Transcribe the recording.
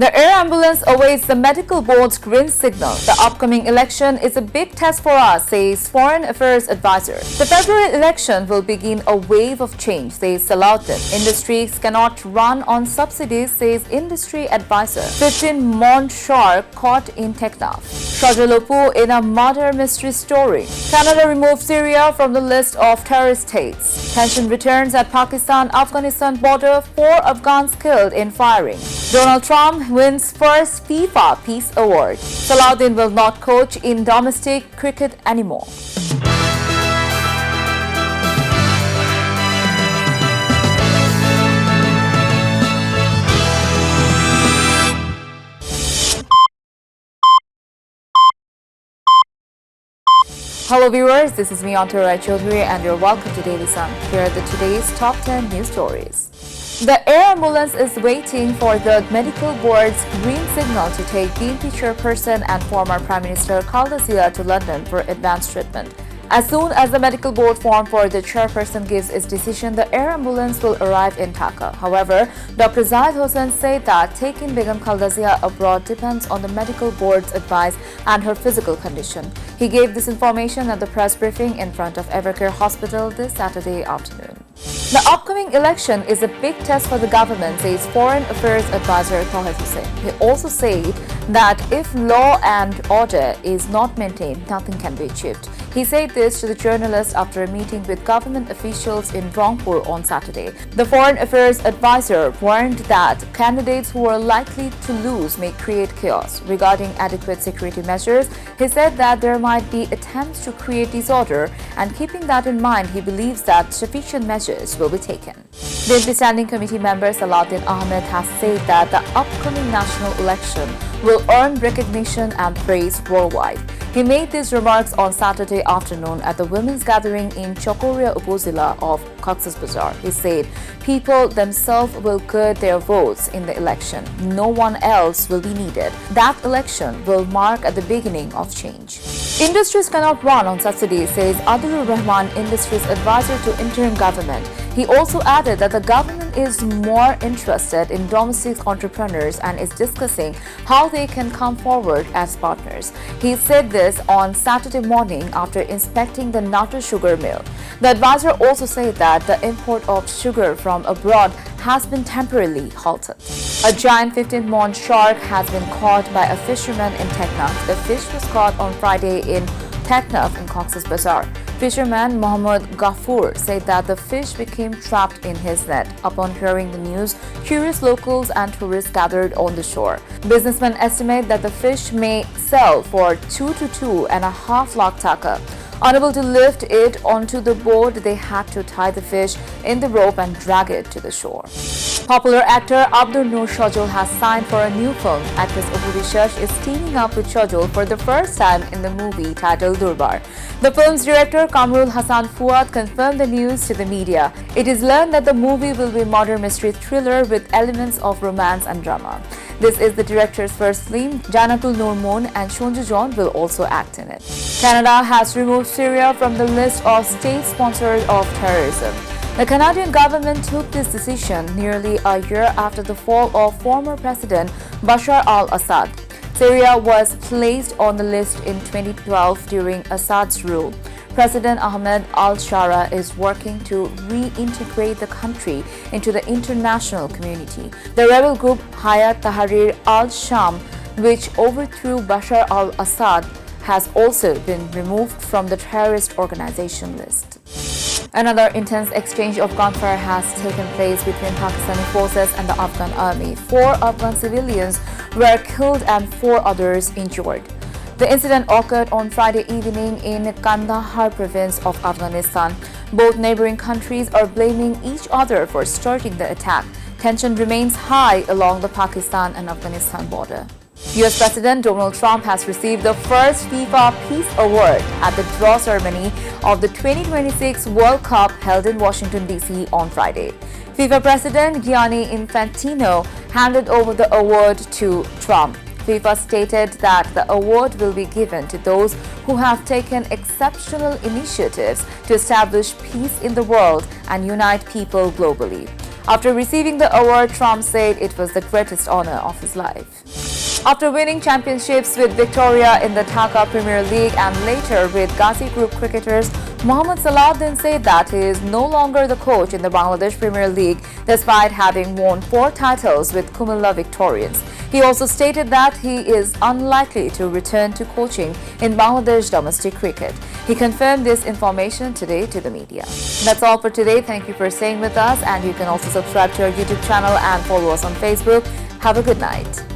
The air ambulance awaits the medical board's green signal. The upcoming election is a big test for us, says Foreign Affairs Advisor. The February election will begin a wave of change, says Salahuddin. Industries cannot run on subsidies, says Industry Advisor. 15 Mon shark caught in Teknaf. Shajalopu in a murder mystery story. Canada removed Syria from the list of terrorist states. Tension returns at Pakistan-Afghanistan border. 4 Afghans killed in firing. Donald Trump wins first FIFA Peace Award. Salahuddin will not coach in domestic cricket anymore. Hello viewers, this is me Antara Chaudhary and you're welcome to Daily Sun. Here are today's top 10 news stories. The air ambulance is waiting for the medical board's green signal to take BNP chairperson and former Prime Minister Khaleda Zia to London for advanced treatment. As soon as the medical board formed for the chairperson gives its decision, the air ambulance will arrive in Dhaka. However, Dr. Zahid Hossain said that taking Begum Khaleda Zia abroad depends on the medical board's advice and her physical condition. He gave this information at the press briefing in front of Evercare Hospital this Saturday afternoon. The upcoming election is a big test for the government, says Foreign Affairs Advisor Tawhid Hussain. He also said that if law and order is not maintained, nothing can be achieved. He said this to the journalists after a meeting with government officials in Rangpur on Saturday. The Foreign Affairs Advisor warned that candidates who are likely to lose may create chaos. Regarding adequate security measures, he said that there might be attempts to create disorder, and keeping that in mind, he believes that sufficient measures will be taken. The BNP Standing Committee member Salahuddin Ahmed has said that the upcoming national election will earn recognition and praise worldwide. He made these remarks on Saturday afternoon at the women's gathering in Chokoria Upozila of Cox's Bazar. He said, people themselves will guide their votes in the election. No one else will be needed. That election will mark at the beginning of change. Industries cannot run on subsidies, says Adilur Rahman, Industries Advisor to interim government. He also added that the government is more interested in domestic entrepreneurs and is discussing how they can come forward as partners. He said this on Saturday morning after inspecting the Nata sugar mill. The advisor also said that the import of sugar from abroad has been temporarily halted. A giant 15-mon shark has been caught by a fisherman in Teknaf. The fish was caught on Friday in Teknaf in Cox's Bazar. Fisherman Mohammad Ghafoor said that the fish became trapped in his net. Upon hearing the news, curious locals and tourists gathered on the shore. Businessmen estimate that the fish may sell for 2 to 2.5 lakh taka. Unable to lift it onto the board, they had to tie the fish in the rope and drag it to the shore. Popular actor Abdur Noor Shajol has signed for a new film. Actress Apu Biswas is teaming up with Shajol for the first time in the movie titled Durbar. The film's director Kamrul Hassan Fuad confirmed the news to the media. It is learned that the movie will be a murder mystery thriller with elements of romance and drama. This is the director's first film. Janatul Noor Moon and Shonju John will also act in it. Canada has removed Syria from the list of state sponsors of terrorism. The Canadian government took this decision nearly a year after the fall of former President Bashar al-Assad. Syria was placed on the list in 2012 during Assad's rule. President Ahmed al-Shara is working to reintegrate the country into the international community. The rebel group Hayat Tahrir al-Sham, which overthrew Bashar al-Assad, has also been removed from the terrorist organization list. Another intense exchange of gunfire has taken place between Pakistani forces and the Afghan army. 4 Afghan civilians were killed and 4 others injured. The incident occurred on Friday evening in Kandahar province of Afghanistan. Both neighboring countries are blaming each other for starting the attack. Tension remains high along the Pakistan and Afghanistan border. US President Donald Trump has received the first FIFA Peace Award at the draw ceremony of the 2026 World Cup held in Washington, D.C. on Friday. FIFA President Gianni Infantino handed over the award to Trump. FIFA stated that the award will be given to those who have taken exceptional initiatives to establish peace in the world and unite people globally. After receiving the award, Trump said it was the greatest honor of his life. After winning championships with Victoria in the Dhaka Premier League and later with Ghazi Group cricketers, Mohammad Salahuddin said that he is no longer the coach in the Bangladesh Premier League despite having won 4 titles with Kumilla Victorians. He also stated that he is unlikely to return to coaching in Bangladesh domestic cricket. He confirmed this information today to the media. That's all for today. Thank you for staying with us, and you can also subscribe to our YouTube channel and follow us on Facebook. Have a good night.